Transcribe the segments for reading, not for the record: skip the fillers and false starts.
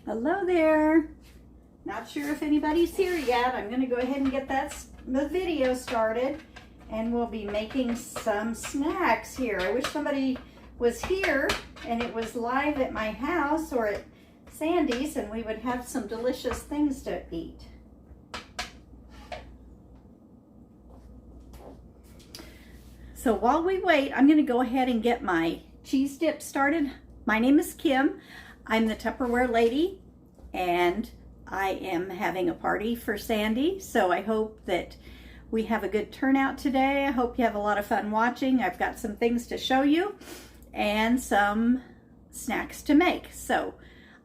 Hello there. Not sure if anybody's here yet. I'm going to go ahead and get the video started, and we'll be making some snacks here. I wish somebody was here and it was live at my house or at Sandy's, and we would have some delicious things to eat. So while we wait, I'm going to go ahead and get my cheese dip started. My name is Kim. I'm the Tupperware lady, and I am having a party for Sandy, so I hope that we have a good turnout today. I hope you have a lot of fun watching. I've got some things to show you and some snacks to make. So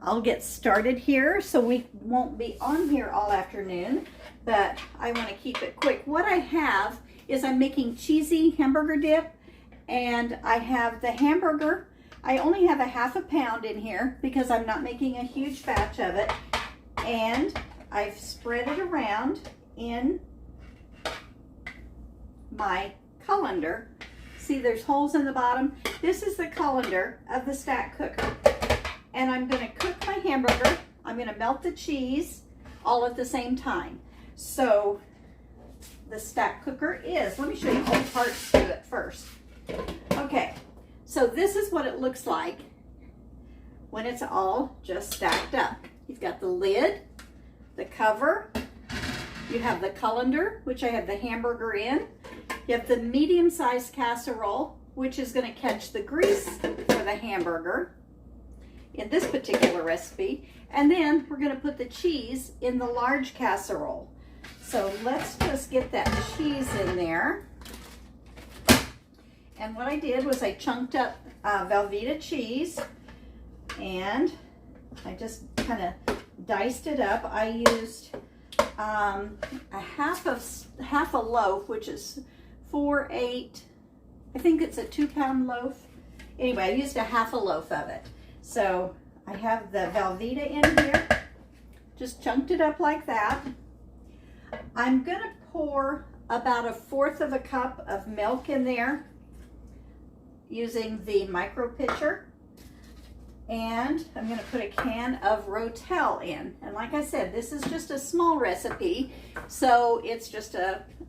I'll get started here so we won't be on here all afternoon, but I want to keep it quick. What I have is I'm making cheesy hamburger dip, and I have the hamburger. I only have a half a pound in here because I'm not making a huge batch of it, and I've spread it around in my colander. See, there's holes in the bottom. This is the colander of the stack cooker, and I'm going to cook my hamburger. I'm going to melt the cheese all at the same time. So the stack cooker is, let me show you all parts to it first. Okay, so this is what it looks like when it's all just stacked up. You've got the lid, the cover, you have the colander, which I have the hamburger in. You have the medium-sized casserole, which is going to catch the grease for the hamburger in this particular recipe. And then we're going to put the cheese in the large casserole. So let's just get that cheese in there. And what I did was I chunked up Velveeta cheese, and I just kind of diced it up. I used a half a loaf, which is 4/8. I think it's a 2-pound loaf. Anyway, I used a half a loaf of it. So I have the Velveeta in here. Just chunked it up like that. I'm going to pour about 1/4 of a cup of milk in there using the micro pitcher, and I'm going to put a can of Rotel in. And like I said, this is just a small recipe, so it's just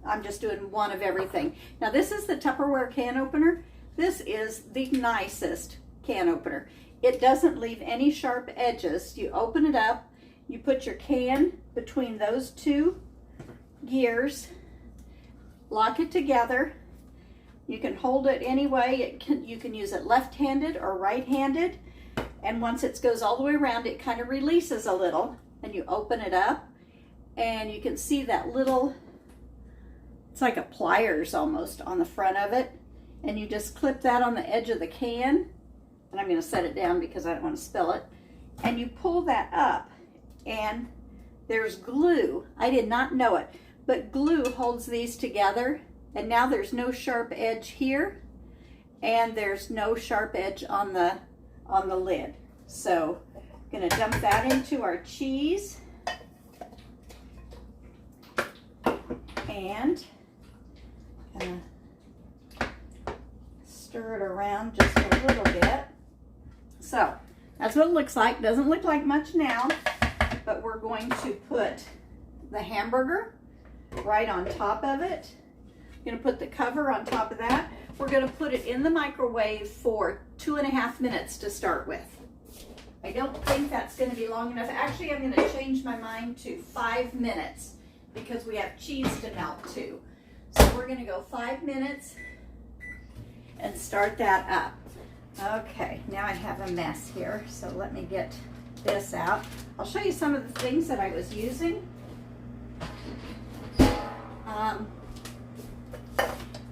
I'm just doing one of everything. Now this is the Tupperware can opener. This is the nicest can opener. It doesn't leave any sharp edges. You open it up, you put your can between those two gears, lock it together. You can hold it any way. You can use it left-handed or right-handed, and once it goes all the way around, it kind of releases a little, and you open it up, and you can see that little, it's like a pliers almost on the front of it, and you just clip that on the edge of the can, and I'm going to set it down because I don't want to spill it, and you pull that up, and there's glue. I did not know it, but glue holds these together. And now there's no sharp edge here, and there's no sharp edge on the lid. So I'm going to dump that into our cheese, and stir it around just a little bit. So that's what it looks like. Doesn't look like much now, but we're going to put the hamburger right on top of it. Going to put the cover on top of that. We're going to put it in the microwave for 2.5 minutes to start with. I don't think that's going to be long enough. Actually, I'm going to change my mind to 5 minutes because we have cheese to melt too. So we're going to go 5 minutes and start that up. Okay, now I have a mess here, so let me get this out. I'll show you some of the things that I was using.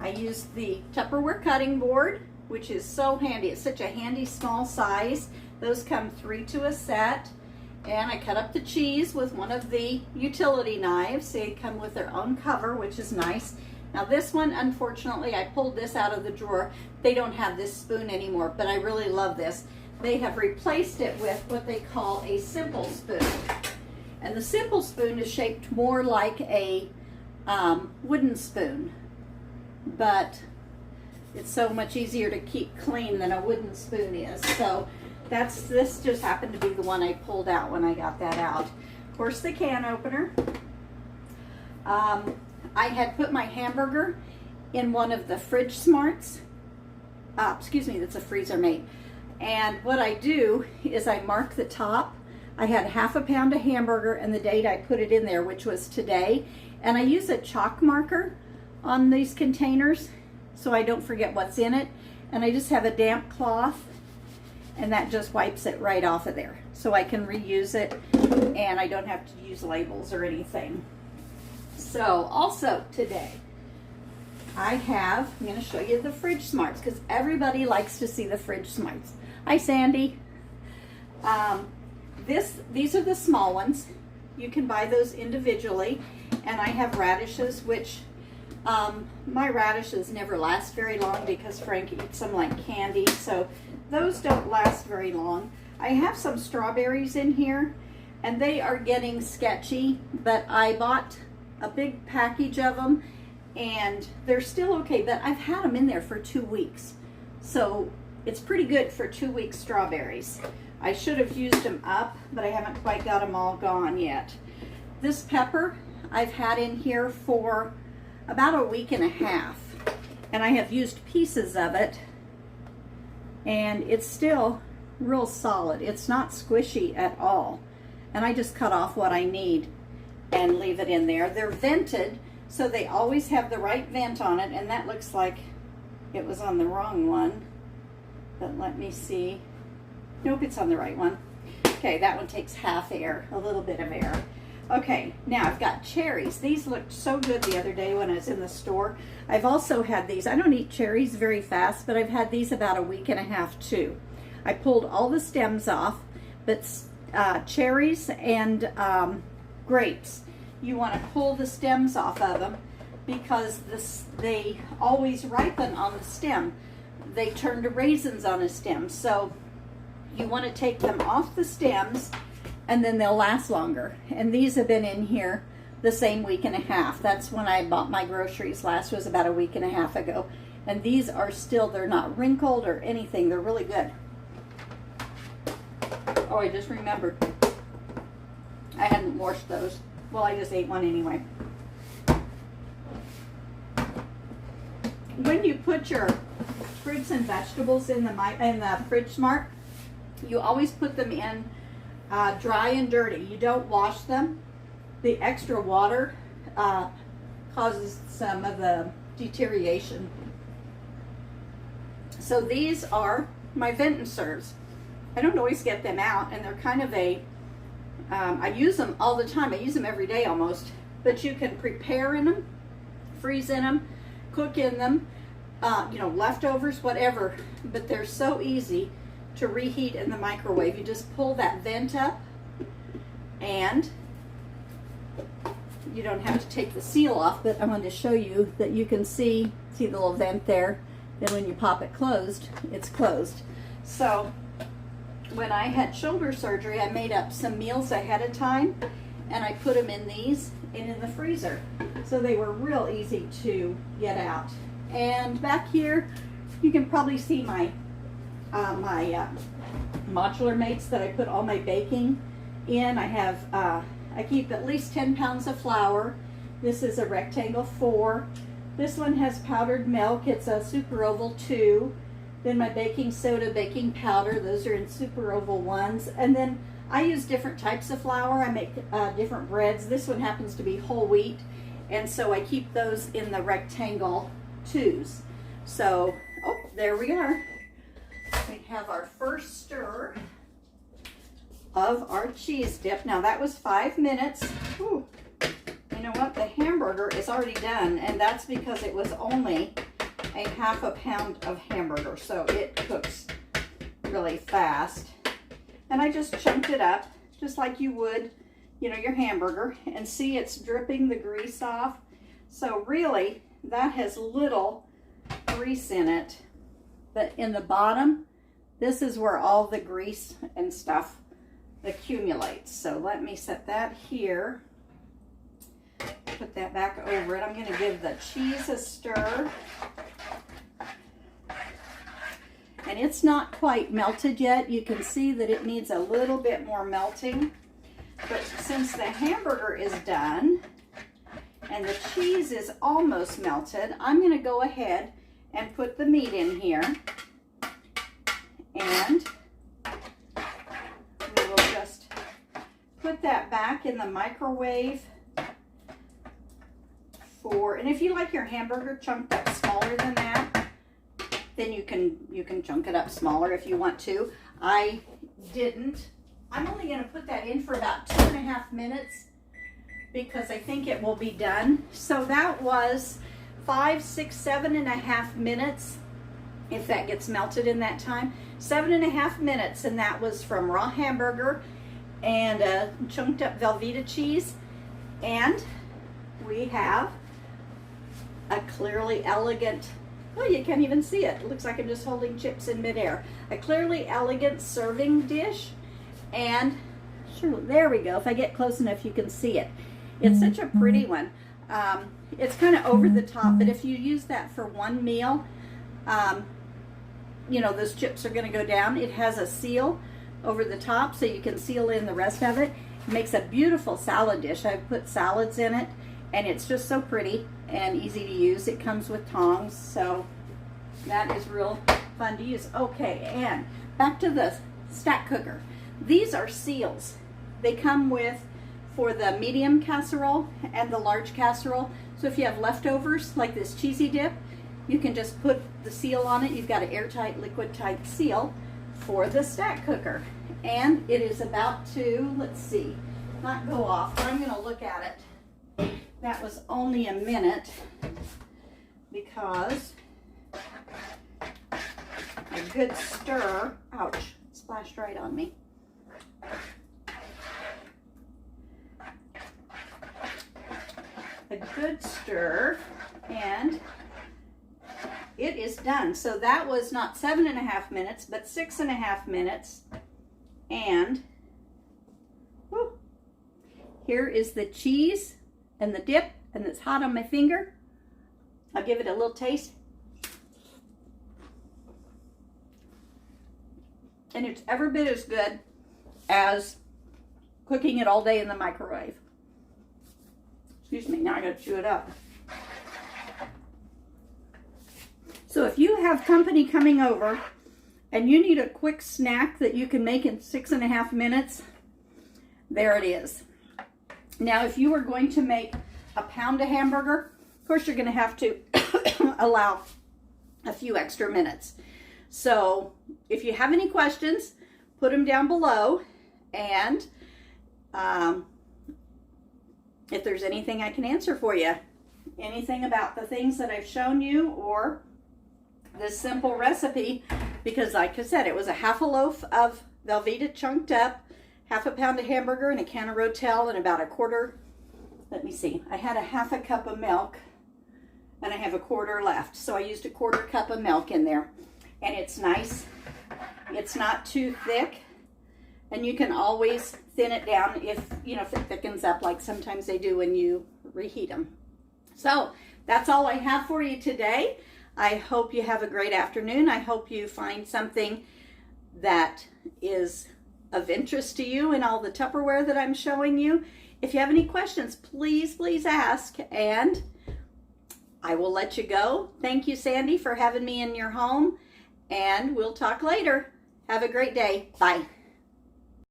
I used the Tupperware cutting board, which is so handy. It's such a handy small size. Those come 3 to a set. And I cut up the cheese with one of the utility knives. They come with their own cover, which is nice. Now this one, unfortunately, I pulled this out of the drawer. They don't have this spoon anymore, but I really love this. They have replaced it with what they call a simple spoon. And the simple spoon is shaped more like a wooden spoon, but it's so much easier to keep clean than a wooden spoon is. So This just happened to be the one I pulled out when I got that out. Of course, the can opener. I had put my hamburger in one of the Fridge Smarts. Excuse me, that's a Freezer Mate. And what I do is I mark the top. I had half a pound of hamburger and the date I put it in there, which was today. And I use a chalk marker on these containers so I don't forget what's in it. And I just have a damp cloth and that just wipes it right off of there. So I can reuse it and I don't have to use labels or anything. So also today, I'm going to show you the Fridge Smarts because everybody likes to see the Fridge Smarts. Hi, Sandy. These are the small ones. You can buy those individually. And I have radishes, which my radishes never last very long because Frank eats them like candy. So those don't last very long. I have some strawberries in here and they are getting sketchy, but I bought a big package of them and they're still okay, but I've had them in there for 2 weeks. So it's pretty good for 2 weeks strawberries. I should have used them up, but I haven't quite got them all gone yet. This pepper I've had in here for about a week and a half, and I have used pieces of it, and it's still real solid. It's not squishy at all, and I just cut off what I need and leave it in there. They're vented, so they always have the right vent on it, and that looks like it was on the wrong one, but let me see. Nope, it's on the right one. Okay, that one takes half air, a little bit of air. Okay, now I've got cherries. These looked so good the other day when I was in the store. I've also had these. I don't eat cherries very fast, but I've had these about a week and a half too. I pulled all the stems off, but cherries and grapes, you want to pull the stems off of them because they always ripen on the stem. They turn to raisins on a stem, so you want to take them off the stems and then they'll last longer. And these have been in here the same week and a half. That's when I bought my groceries last, was about a week and a half ago. And these are still, they're not wrinkled or anything. They're really good. Oh, I just remembered. I hadn't washed those. Well, I just ate one anyway. When you put your fruits and vegetables in the Fridge Smart, you always put them in dry and dirty. You don't wash them. The extra water causes some of the deterioration. So these are my vent and serves. I don't always get them out, and they're kind of a, I use them all the time. I use them every day almost, but you can prepare in them, freeze in them, cook in them, you know, leftovers, whatever, but they're so easy to reheat in the microwave. You just pull that vent up and you don't have to take the seal off, but I wanted to show you that you can see the little vent there. Then when you pop it closed, it's closed. So when I had shoulder surgery, I made up some meals ahead of time and I put them in these and in the freezer. So they were real easy to get out. And back here, you can probably see my modular mates that I put all my baking in. I have, I keep at least 10 pounds of flour. This is a rectangle 4. This one has powdered milk. It's a super oval 2. Then my baking soda, baking powder, those are in super oval 1s. And then I use different types of flour. I make different breads. This one happens to be whole wheat, and so I keep those in the rectangle 2s. So, oh, there we are. We have our first stir of our cheese dip. Now that was 5 minutes. Ooh. You know what? The hamburger is already done, and that's because it was only a half a pound of hamburger, so it cooks really fast. And I just chunked it up just like you would, you know, your hamburger, and see it's dripping the grease off. So really that has little grease in it, but in the bottom, this is where all the grease and stuff accumulates. So let me set that here, put that back over it. I'm going to give the cheese a stir. and it's not quite melted yet. You can see that it needs a little bit more melting. But since the hamburger is done and the cheese is almost melted, I'm going to go ahead and put the meat in here. And we will just put that back in the microwave and if you like your hamburger chunked up smaller than that, then you can chunk it up smaller if you want to. I didn't. I'm only going to put that in for about 2.5 minutes because I think it will be done. So that was 5, 6, 7.5 minutes, if that gets melted in that time. 7.5 minutes, and that was from raw hamburger and chunked up Velveeta cheese. And we have a clearly elegant, oh, you can't even see it. It looks like I'm just holding chips in midair. A clearly elegant serving dish. And sure, there we go. If I get close enough, you can see it. It's such a pretty one. It's kind of over the top, but if you use that for one meal, you know, those chips are going to go down. It has a seal over the top, so you can seal in the rest of it. It makes a beautiful salad dish. I've put salads in it, and it's just so pretty and easy to use. It comes with tongs, so that is real fun to use. Okay, and back to the stack cooker. These are seals. They come with for the medium casserole and the large casserole. So if you have leftovers like this cheesy dip, you can just put the seal on it. You've got an airtight liquid type seal for the stack cooker. And it is about to, let's see, not go off, but I'm going to look at it. That was only a minute because a good stir, ouch, it splashed right on me. A good stir, and it is done. So that was not 7.5 minutes, but 6.5 minutes. And whew, here is the cheese and the dip, and it's hot on my finger. I'll give it a little taste. And it's every bit as good as cooking it all day in the microwave. Excuse me, now I gotta chew it up. So if you have company coming over and you need a quick snack that you can make in 6.5 minutes, there it is. Now, if you were going to make a pound of hamburger, of course you're gonna have to allow a few extra minutes. So if you have any questions, put them down below, and if there's anything I can answer for you, anything about the things that I've shown you or this simple recipe, because like I said, it was a half a loaf of Velveeta chunked up, half a pound of hamburger and a can of Rotel, and about a quarter, let me see, I had a half a cup of milk and I have a quarter left. So I used a quarter cup of milk in there, and it's nice. It's not too thick. And you can always thin it down if, you know, if it thickens up like sometimes they do when you reheat them. So that's all I have for you today. I hope you have a great afternoon. I hope you find something that is of interest to you in all the Tupperware that I'm showing you. If you have any questions, please ask, and I will let you go. Thank you, Sandy, for having me in your home, and we'll talk later. Have a great day. Bye.